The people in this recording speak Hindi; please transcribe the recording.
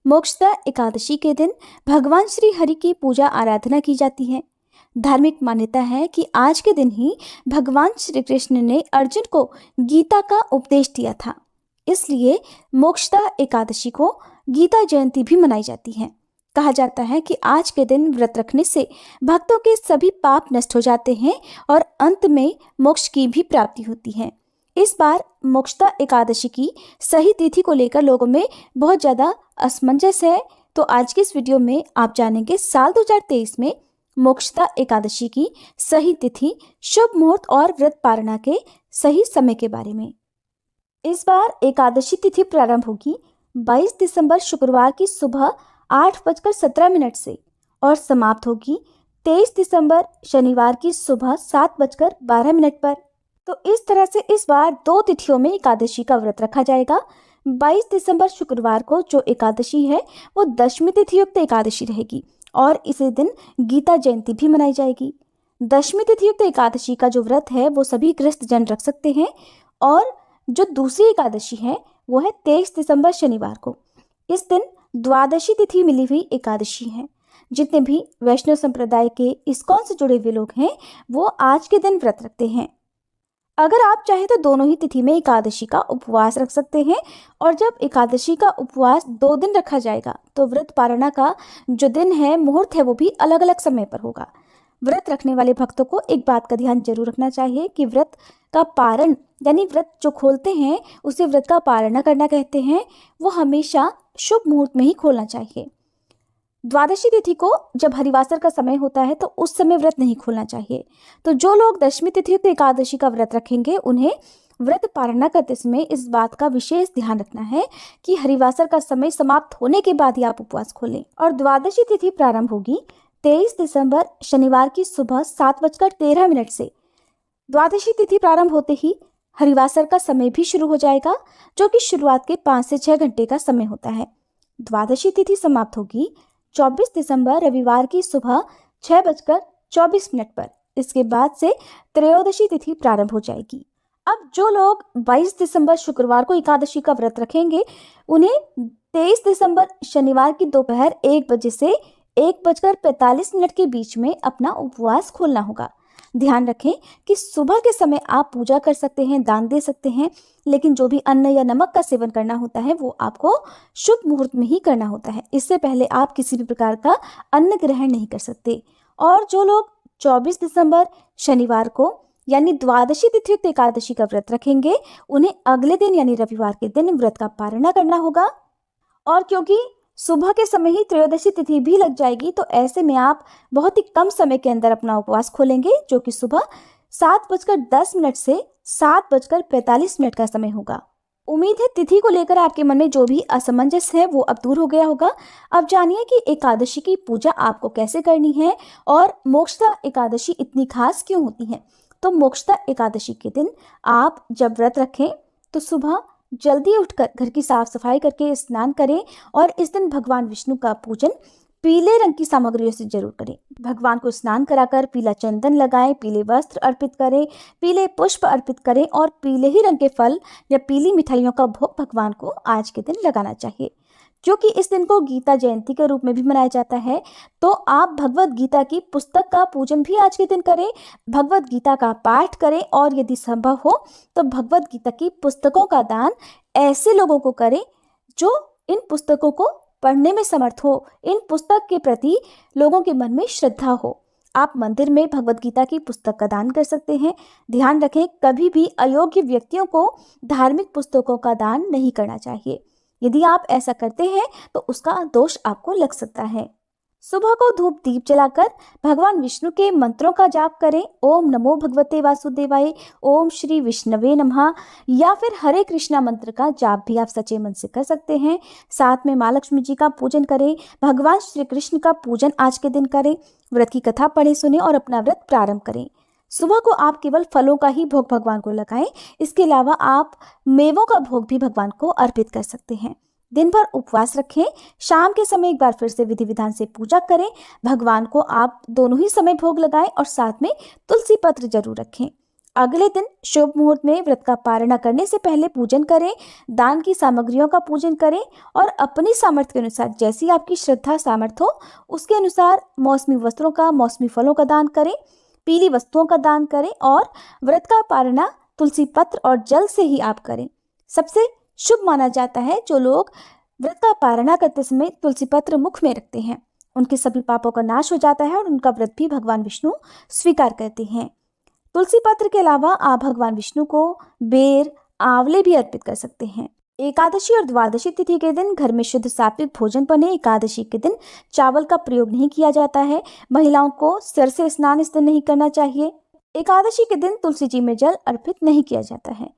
मोक्षदा एकादशी के दिन भगवान श्री हरि की पूजा आराधना की जाती है। धार्मिक मान्यता है कि आज के दिन ही भगवान श्री कृष्ण ने अर्जुन को गीता का उपदेश दिया था। इसलिए मोक्षदा एकादशी को गीता जयंती भी मनाई जाती है। कहा जाता है कि आज के दिन व्रत रखने से भक्तों के सभी पाप नष्ट हो जाते हैं और अंत में मोक्ष की भी प्राप्ति होती है। इस बार मोक्षदा एकादशी की सही तिथि को लेकर लोगों में बहुत ज़्यादा असमंजस है। तो आज की इस वीडियो में आप जानेंगे साल 2023 में मोक्षदा एकादशी की सही तिथि, शुभ मुहूर्त और व्रत पारणा के सही समय के बारे में। इस बार एकादशी तिथि प्रारंभ होगी 22 दिसंबर शुक्रवार की सुबह 8:17 से और समाप्त होगी 23 दिसंबर शनिवार की सुबह 7:12 पर। तो इस तरह से इस बार 2 तिथियों में एकादशी का व्रत रखा जाएगा। 22 दिसंबर शुक्रवार को जो एकादशी है वो दशमी तिथि युक्त एकादशी रहेगी और इसी दिन गीता जयंती भी मनाई जाएगी। दशमी तिथि युक्त एकादशी का जो व्रत है वो सभी गृहस्थ जन रख सकते हैं और जो दूसरी एकादशी है वो है 23 दिसंबर शनिवार को। इस दिन द्वादशी तिथि मिली हुई एकादशी है। जितने भी वैष्णव संप्रदाय के इस्कॉन से जुड़े हुए लोग हैं वो आज के दिन व्रत रखते हैं। अगर आप चाहें तो दोनों ही तिथि में एकादशी का उपवास रख सकते हैं और जब एकादशी का उपवास 2 दिन रखा जाएगा तो व्रत पारणा का जो दिन है, मुहूर्त है, वो भी अलग अलग समय पर होगा। व्रत रखने वाले भक्तों को एक बात का ध्यान जरूर रखना चाहिए कि व्रत का पारण यानी व्रत जो खोलते हैं उसे व्रत का पारणा करना कहते हैं, वो हमेशा शुभ मुहूर्त में ही खोलना चाहिए। द्वादशी तिथि को जब हरिवासर का समय होता है तो उस समय व्रत नहीं खोलना चाहिए। तो जो लोग दशमी तिथि युक्त एकादशी का व्रत रखेंगे उन्हें व्रत पारणा करते समय इस बात का विशेष ध्यान रखना है कि हरिवासर का समय समाप्त होने के बाद ही आप उपवास खोलें। और द्वादशी तिथि प्रारंभ होगी 23 दिसंबर शनिवार की सुबह 7:13 से। द्वादशी तिथि प्रारंभ होते ही हरिवासर का समय भी शुरू हो जाएगा, जो कि शुरुआत के 5 से 6 घंटे का समय होता है। द्वादशी तिथि समाप्त होगी 24 दिसंबर रविवार की सुबह 6:24 पर। इसके बाद से त्रयोदशी तिथि प्रारंभ हो जाएगी। अब जो लोग 22 दिसंबर शुक्रवार को एकादशी का व्रत रखेंगे उन्हें 23 दिसंबर शनिवार की दोपहर 1 बजे से 1:45 के बीच में अपना उपवास खोलना होगा। ध्यान रखें कि सुबह के समय आप पूजा कर सकते हैं, दान दे सकते हैं, लेकिन जो भी अन्न या नमक का सेवन करना होता है वो आपको शुभ मुहूर्त में ही करना होता है। इससे पहले आप किसी भी प्रकार का अन्न ग्रहण नहीं कर सकते। और जो लोग 24 दिसंबर शनिवार को यानी द्वादशी तिथि युक्त एकादशी का व्रत रखेंगे उन्हें अगले दिन यानी रविवार के दिन व्रत का पारणा करना होगा। और क्योंकि सुबह के समय ही त्रयोदशी तिथि भी लग जाएगी तो ऐसे में आप बहुत ही कम समय के अंदर अपना उपवास खोलेंगे, जो कि सुबह 7:10 से 7:45 का समय होगा। उम्मीद है तिथि को लेकर आपके मन में जो भी असमंजस है वो अब दूर हो गया होगा। अब जानिए कि एकादशी की पूजा आपको कैसे करनी है और मोक्षदा एकादशी इतनी खास क्यों होती है। तो मोक्षदा एकादशी के दिन आप जब व्रत रखें तो सुबह जल्दी उठकर घर की साफ सफाई करके स्नान करें और इस दिन भगवान विष्णु का पूजन पीले रंग की सामग्रियों से जरूर करें। भगवान को स्नान कराकर पीला चंदन लगाएं, पीले वस्त्र अर्पित करें, पीले पुष्प अर्पित करें और पीले ही रंग के फल या पीली मिठाइयों का भोग भगवान को आज के दिन लगाना चाहिए। क्योंकि इस दिन को गीता जयंती के रूप में भी मनाया जाता है तो आप भगवत गीता की पुस्तक का पूजन भी आज के दिन करें, भगवत गीता का पाठ करें और यदि संभव हो तो भगवत गीता की पुस्तकों का दान ऐसे लोगों को करें जो इन पुस्तकों को पढ़ने में समर्थ हो, इन पुस्तक के प्रति लोगों के मन में श्रद्धा हो। आप मंदिर में भगवत गीता की पुस्तक का दान कर सकते हैं। ध्यान रखें कभी भी अयोग्य व्यक्तियों को धार्मिक पुस्तकों का दान नहीं करना चाहिए। यदि आप ऐसा करते हैं तो उसका दोष आपको लग सकता है। सुबह को धूप दीप जलाकर भगवान विष्णु के मंत्रों का जाप करें। ओम नमो भगवते वासुदेवाय, ओम श्री विष्णवे नमः या फिर हरे कृष्णा मंत्र का जाप भी आप सच्चे मन से कर सकते हैं। साथ में माँ लक्ष्मी जी का पूजन करें, भगवान श्री कृष्ण का पूजन आज के दिन करें, व्रत की कथा पढ़ें सुने और अपना व्रत प्रारंभ करें। सुबह को आप केवल फलों का ही भोग भगवान को लगाएं। इसके अलावा आप मेवों का भोग भी भगवान को अर्पित कर सकते हैं। दिन भर उपवास रखें, शाम के समय एक बार फिर से विधि विधान से पूजा करें। भगवान को आप दोनों ही समय भोग लगाएं और साथ में तुलसी पत्र जरूर रखें। अगले दिन शुभ मुहूर्त में व्रत का पारण करने से पहले पूजन करें, दान की सामग्रियों का पूजन करें और अपनी सामर्थ्य के अनुसार, जैसी आपकी श्रद्धा सामर्थ्य हो उसके अनुसार मौसमी वस्त्रों का, मौसमी फलों का दान करें, पीली वस्तुओं का दान करें और व्रत का पारणा तुलसी पत्र और जल से ही आप करें। सबसे शुभ माना जाता है जो लोग व्रत का पारणा करते समय तुलसी पत्र मुख में रखते हैं, उनके सभी पापों का नाश हो जाता है और उनका व्रत भी भगवान विष्णु स्वीकार करते हैं। तुलसी पत्र के अलावा आप भगवान विष्णु को बेर, आंवले भी अर्पित कर सकते हैं। एकादशी और द्वादशी तिथि के दिन घर में शुद्ध सात्विक भोजन बने। एकादशी के दिन चावल का प्रयोग नहीं किया जाता है। महिलाओं को सिर से स्नान इस दिन नहीं करना चाहिए। एकादशी के दिन तुलसी जी में जल अर्पित नहीं किया जाता है।